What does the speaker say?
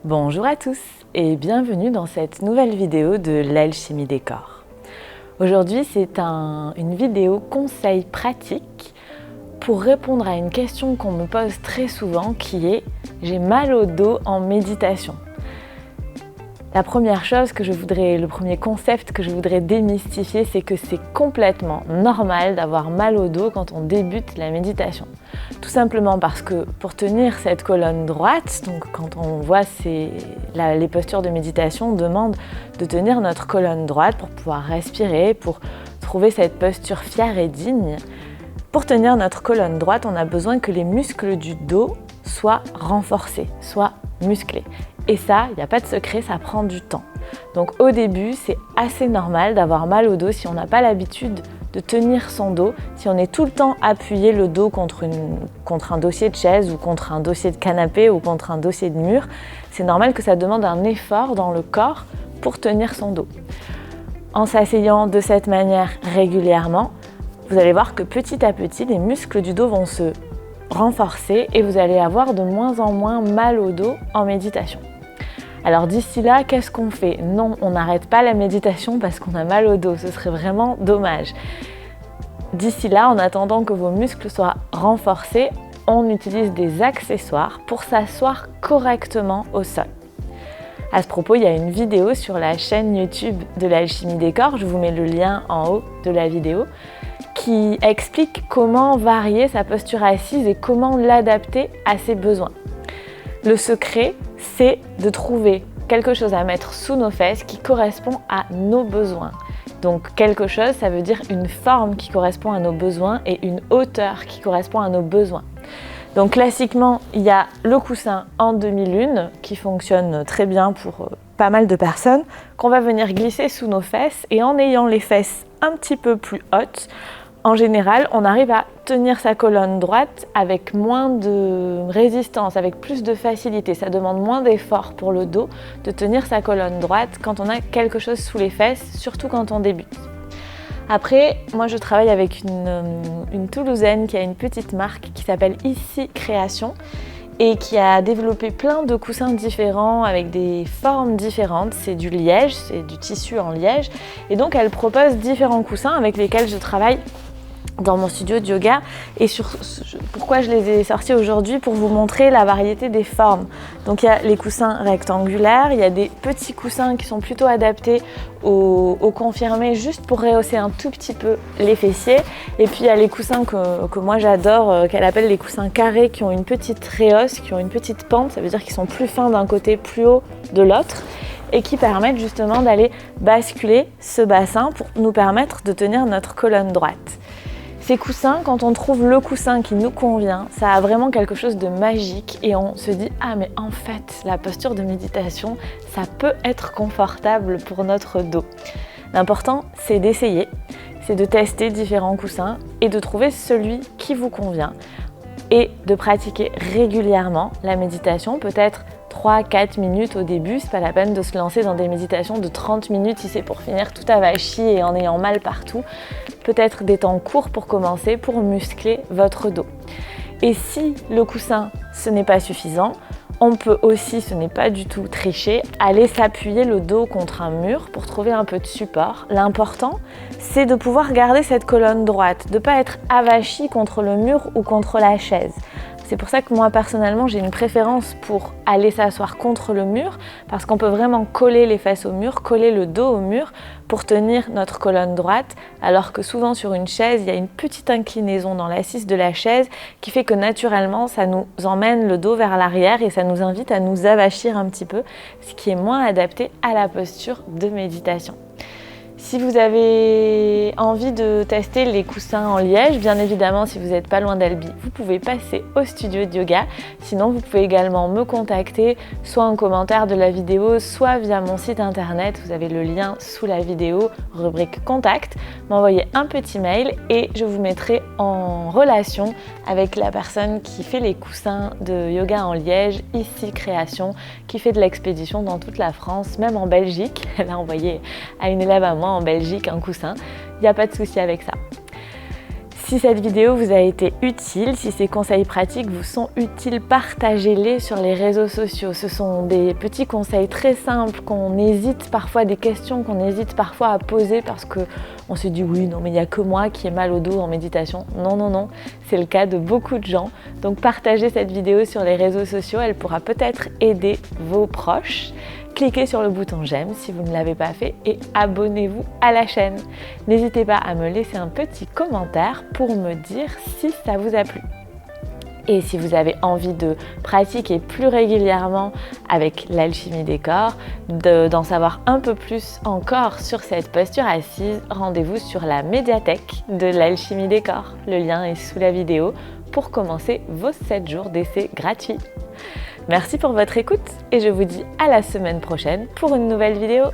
Bonjour à tous et bienvenue dans cette nouvelle vidéo de l'alchimie des corps. Aujourd'hui, c'est une vidéo conseil pratique pour répondre à une question qu'on me pose très souvent qui est « J'ai mal au dos en méditation ». La première chose le premier concept que je voudrais démystifier, c'est que c'est complètement normal d'avoir mal au dos quand on débute la méditation. Tout simplement parce que pour tenir cette colonne droite, donc quand on voit les postures de méditation, on demande de tenir notre colonne droite pour pouvoir respirer, pour trouver cette posture fière et digne. Pour tenir notre colonne droite, on a besoin que les muscles du dos soient renforcés, soient musclés. Et ça, il n'y a pas de secret, ça prend du temps. Donc au début, c'est assez normal d'avoir mal au dos si on n'a pas l'habitude de tenir son dos, si on est tout le temps appuyé le dos contre un dossier de chaise ou contre un dossier de canapé ou contre un dossier de mur. C'est normal que ça demande un effort dans le corps pour tenir son dos. En s'asseyant de cette manière régulièrement, vous allez voir que petit à petit, les muscles du dos vont se renforcer et vous allez avoir de moins en moins mal au dos en méditation. Alors d'ici là, qu'est-ce qu'on fait? Non, on n'arrête pas la méditation parce qu'on a mal au dos, ce serait vraiment dommage. D'ici là, en attendant que vos muscles soient renforcés, on utilise des accessoires pour s'asseoir correctement au sol. À ce propos, il y a une vidéo sur la chaîne YouTube de l'alchimie des corps, je vous mets le lien en haut de la vidéo, qui explique comment varier sa posture assise et comment l'adapter à ses besoins. Le secret, c'est de trouver quelque chose à mettre sous nos fesses qui correspond à nos besoins. Donc quelque chose, ça veut dire une forme qui correspond à nos besoins et une hauteur qui correspond à nos besoins. Donc classiquement, il y a le coussin en demi-lune qui fonctionne très bien pour pas mal de personnes, qu'on va venir glisser sous nos fesses et en ayant les fesses un petit peu plus hautes, en général, on arrive à tenir sa colonne droite avec moins de résistance, avec plus de facilité. Ça demande moins d'effort pour le dos de tenir sa colonne droite quand on a quelque chose sous les fesses, surtout quand on débute. Après, moi je travaille avec une Toulousaine qui a une petite marque qui s'appelle Ici Création et qui a développé plein de coussins différents avec des formes différentes. C'est du liège, c'est du tissu en liège et donc elle propose différents coussins avec lesquels je travaille dans mon studio de yoga et pourquoi je les ai sortis aujourd'hui pour vous montrer la variété des formes. Donc il y a les coussins rectangulaires, il y a des petits coussins qui sont plutôt adaptés aux confirmés juste pour rehausser un tout petit peu les fessiers et puis il y a les coussins que moi j'adore qu'elle appelle les coussins carrés qui ont une petite rehausse, qui ont une petite pente, ça veut dire qu'ils sont plus fins d'un côté, plus haut de l'autre et qui permettent justement d'aller basculer ce bassin pour nous permettre de tenir notre colonne droite. Ces coussins, quand on trouve le coussin qui nous convient, ça a vraiment quelque chose de magique et on se dit « Ah mais en fait, la posture de méditation, ça peut être confortable pour notre dos ». L'important, c'est d'essayer, c'est de tester différents coussins et de trouver celui qui vous convient et de pratiquer régulièrement la méditation, peut-être 3-4 minutes au début, c'est pas la peine de se lancer dans des méditations de 30 minutes si c'est pour finir tout avachi et en ayant mal partout. Peut-être des temps courts pour commencer, pour muscler votre dos. Et si le coussin, ce n'est pas suffisant, on peut aussi, ce n'est pas du tout tricher, aller s'appuyer le dos contre un mur pour trouver un peu de support. L'important, c'est de pouvoir garder cette colonne droite, de ne pas être avachi contre le mur ou contre la chaise. C'est pour ça que moi personnellement j'ai une préférence pour aller s'asseoir contre le mur parce qu'on peut vraiment coller les fesses au mur, coller le dos au mur pour tenir notre colonne droite alors que souvent sur une chaise il y a une petite inclinaison dans l'assise de la chaise qui fait que naturellement ça nous emmène le dos vers l'arrière et ça nous invite à nous avachir un petit peu, ce qui est moins adapté à la posture de méditation. Si vous avez envie de tester les coussins en liège, bien évidemment, si vous n'êtes pas loin d'Albi, vous pouvez passer au studio de yoga. Sinon, vous pouvez également me contacter, soit en commentaire de la vidéo, soit via mon site internet. Vous avez le lien sous la vidéo, rubrique contact. M'envoyer un petit mail et je vous mettrai en relation avec la personne qui fait les coussins de yoga en liège, Ici Création, qui fait de l'expédition dans toute la France, même en Belgique. Elle a envoyé à une élève à moi en Belgique un coussin, il n'y a pas de souci avec ça. Si cette vidéo vous a été utile, si ces conseils pratiques vous sont utiles, partagez-les sur les réseaux sociaux. Ce sont des petits conseils très simples qu'on hésite parfois, des questions qu'on hésite parfois à poser parce qu'on se dit oui, non mais il n'y a que moi qui ai mal au dos en méditation. Non, non, non, c'est le cas de beaucoup de gens. Donc partagez cette vidéo sur les réseaux sociaux, elle pourra peut-être aider vos proches. Cliquez sur le bouton j'aime si vous ne l'avez pas fait et abonnez-vous à la chaîne. N'hésitez pas à me laisser un petit commentaire pour me dire si ça vous a plu. Et si vous avez envie de pratiquer plus régulièrement avec l'alchimie des corps, d'en savoir un peu plus encore sur cette posture assise, rendez-vous sur la médiathèque de l'alchimie des corps. Le lien est sous la vidéo pour commencer vos 7 jours d'essai gratuits. Merci pour votre écoute et je vous dis à la semaine prochaine pour une nouvelle vidéo.